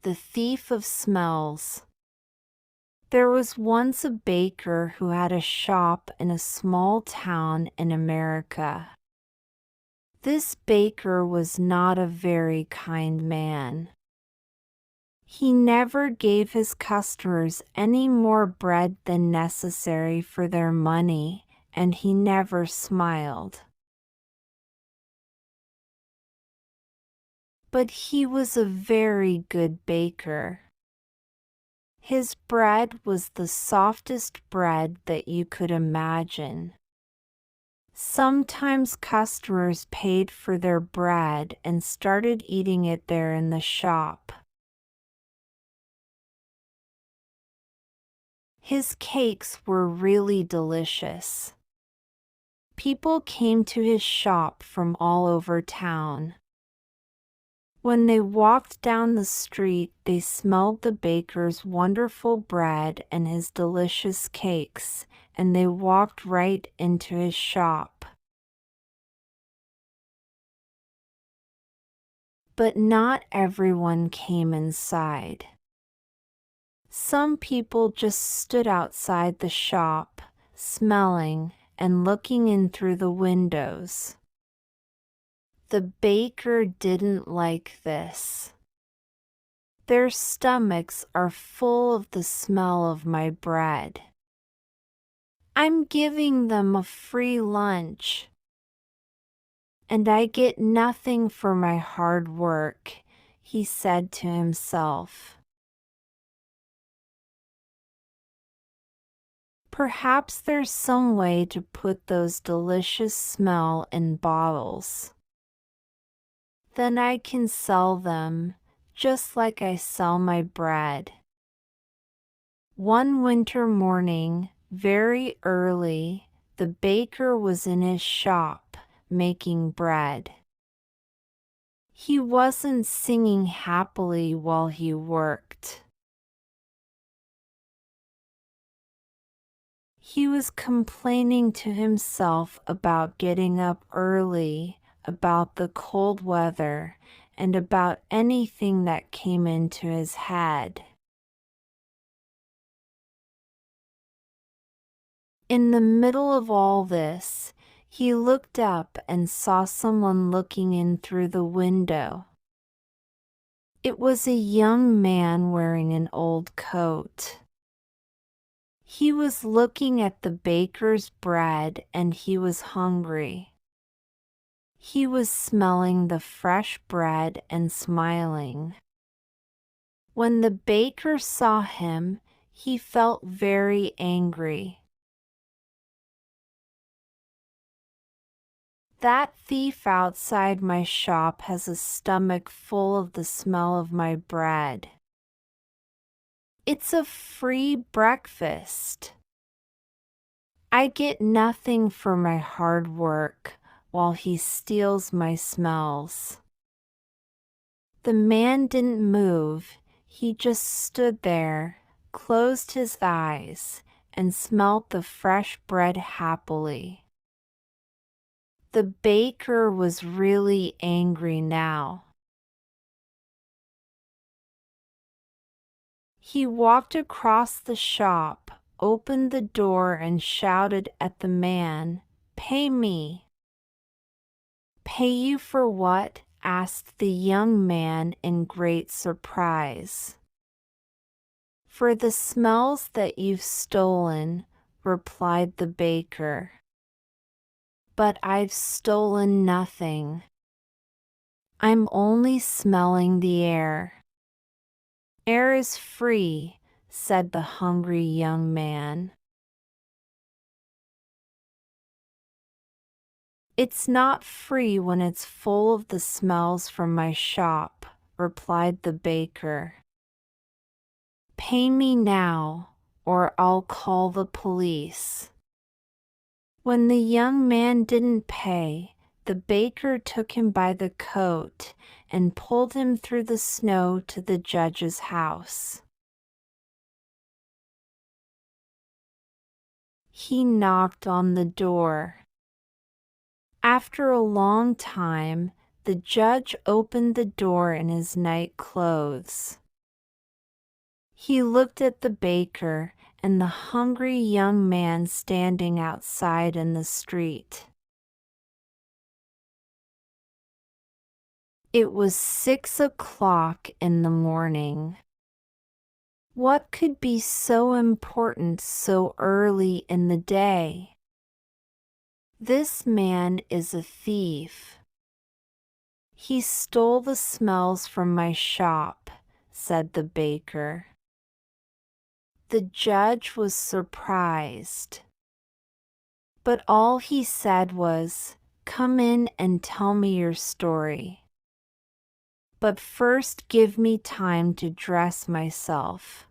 The Thief of Smells. There was once a baker who had a shop in a small town in America. This baker was not a very kind man. He never gave his customers any more bread than necessary for their money, and he never smiled. But he was a very good baker. His bread was the softest bread that you could imagine. Sometimes customers paid for their bread and started eating it there in the shop. His cakes were really delicious. People came to his shop from all over town. When they walked down the street, they smelled the baker's wonderful bread and his delicious cakes, and they walked right into his shop. But not everyone came inside. Some people just stood outside the shop, smelling and looking in through the windows. The baker didn't like this. Their stomachs are full of the smell of my bread. I'm giving them a free lunch, and I get nothing for my hard work, he said to himself. Perhaps there's some way to put those delicious smell in bottles. Then I can sell them, just like I sell my bread. One winter morning, very early, the baker was in his shop, making bread. He wasn't singing happily while he worked. He was complaining to himself about getting up early, about the cold weather, and about anything that came into his head. In the middle of all this, he looked up and saw someone looking in through the window. It was a young man wearing an old coat. He was looking at the baker's bread and he was hungry. He was smelling the fresh bread and smiling. When the baker saw him, he felt very angry. That thief outside my shop has a stomach full of the smell of my bread. It's a free breakfast. I get nothing for my hard work, while he steals my smells. The man didn't move, he just stood there, closed his eyes, and smelt the fresh bread happily. The baker was really angry now. He walked across the shop, opened the door, and shouted at the man, "Pay me!" "Pay you for what?" asked the young man in great surprise. "For the smells that you've stolen," replied the baker. "But I've stolen nothing. I'm only smelling the air." "Air is free," said the hungry young man. "It's not free when it's full of the smells from my shop," replied the baker. "Pay me now, or I'll call the police." When the young man didn't pay, the baker took him by the coat and pulled him through the snow to the judge's house. He knocked on the door. After a long time, the judge opened the door in his night clothes. He looked at the baker and the hungry young man standing outside in the street. It was 6 o'clock in the morning. What could be so important so early in the day? This man is a thief. He stole the smells from my shop, said the baker. The judge was surprised. But all he said was, "Come in and tell me your story. But first give me time to dress myself."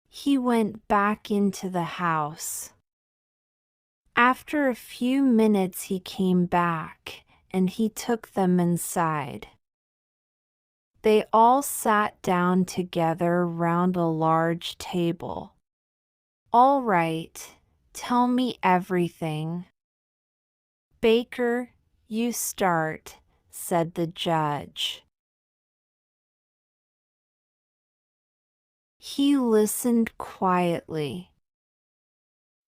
He went back into the house. After a few minutes he came back, and he took them inside. They all sat down together round a large table. "All right, tell me everything." "Baker, you start," said the judge. He listened quietly.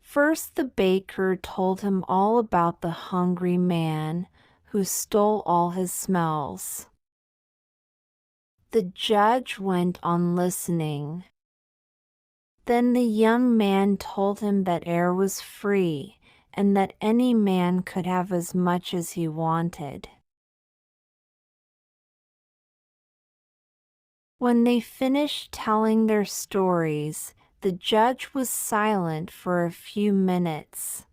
First the baker told him all about the hungry man who stole all his smells. The judge went on listening. Then the young man told him that air was free and that any man could have as much as he wanted. When they finished telling their stories, the judge was silent for a few minutes.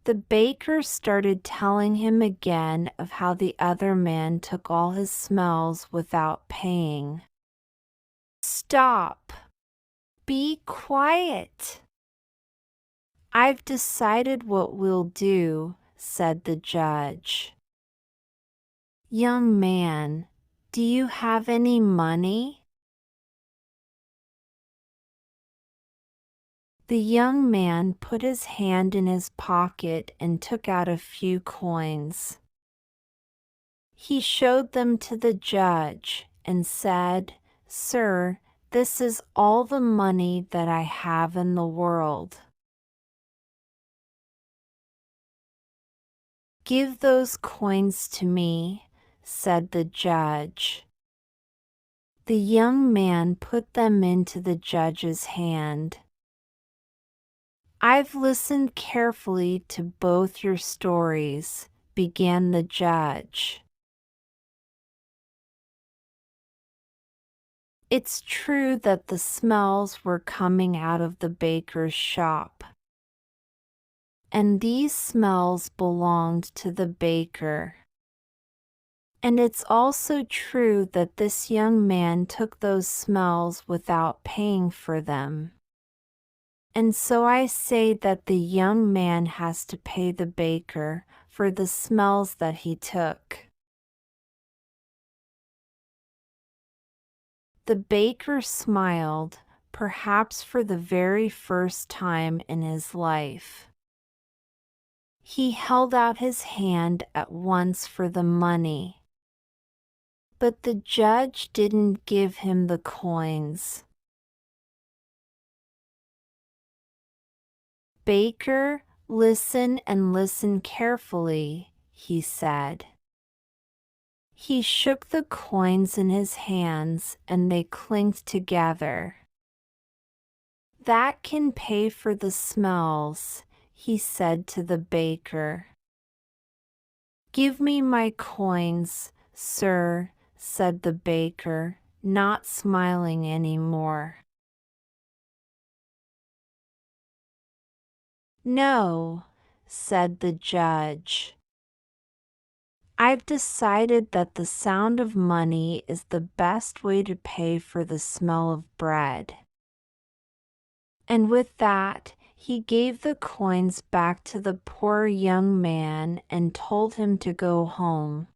The baker started telling him again of how the other man took all his smells without paying. "Stop! Be quiet! I've decided what we'll do," said the judge. "Young man, do you have any money?" The young man put his hand in his pocket and took out a few coins. He showed them to the judge and said, "Sir, this is all the money that I have in the world. Give those coins to me," said the judge. The young man put them into the judge's hand. "I've listened carefully to both your stories," began the judge. It's true that the smells were coming out of the baker's shop. And these smells belonged to the baker. And it's also true that this young man took those smells without paying for them. And so I say that the young man has to pay the baker for the smells that he took. The baker smiled, perhaps for the very first time in his life. He held out his hand at once for the money. But the judge didn't give him the coins. "Baker, listen and listen carefully," he said. He shook the coins in his hands and they clinked together. "That can pay for the smells," he said to the baker. "Give me my coins, sir," said the baker, not smiling anymore. "No," said the judge. "I've decided that the sound of money is the best way to pay for the smell of bread." And with that, he gave the coins back to the poor young man and told him to go home.